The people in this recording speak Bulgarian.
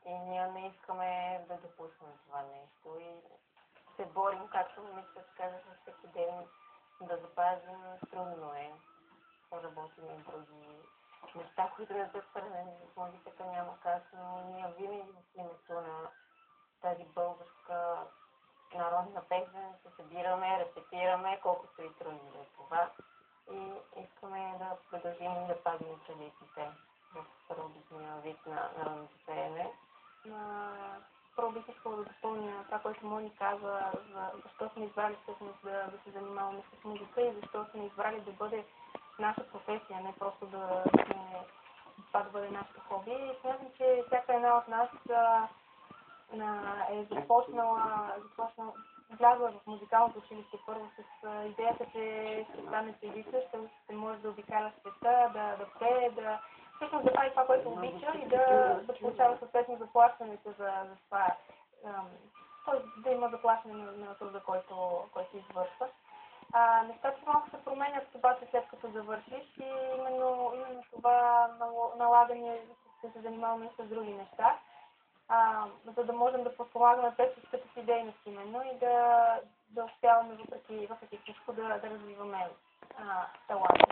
И ние не искаме да допуснем това нещо и се борим, както мисля, че казаха всеки ден, да запазим. Трудно е. Работим и други неща, които не са свързани с музиката, няма как, но ние винаги в името на тази българска народна песен се събираме, репетираме, колкото и трудно да е това. И искаме да продължим да пазим традициите в първобитния вид на народното пеене. Първо бих искала да допълня това, което Мони каза, защо сме избрали всъщност да се занимаваме с музика и защо сме избрали да бъде наша професия, не просто това да бъде нашето хоби. И смятам, че всяка една от нас е влязла в музикалното училище първо с идеята, че ще стане певица, ще може да обикаля света, да пее, всъщност да прави това, което обича и да получава съответно заплащането за това. Тоест да има заплащане на труда, който извършва. Нещата малко се променят обаче след като завършиш и именно това налагане да се занимаваме с други неща, за да можем да подпомагаме певческата си дейност именно и да успяваме въпреки всичко да развиваме талант.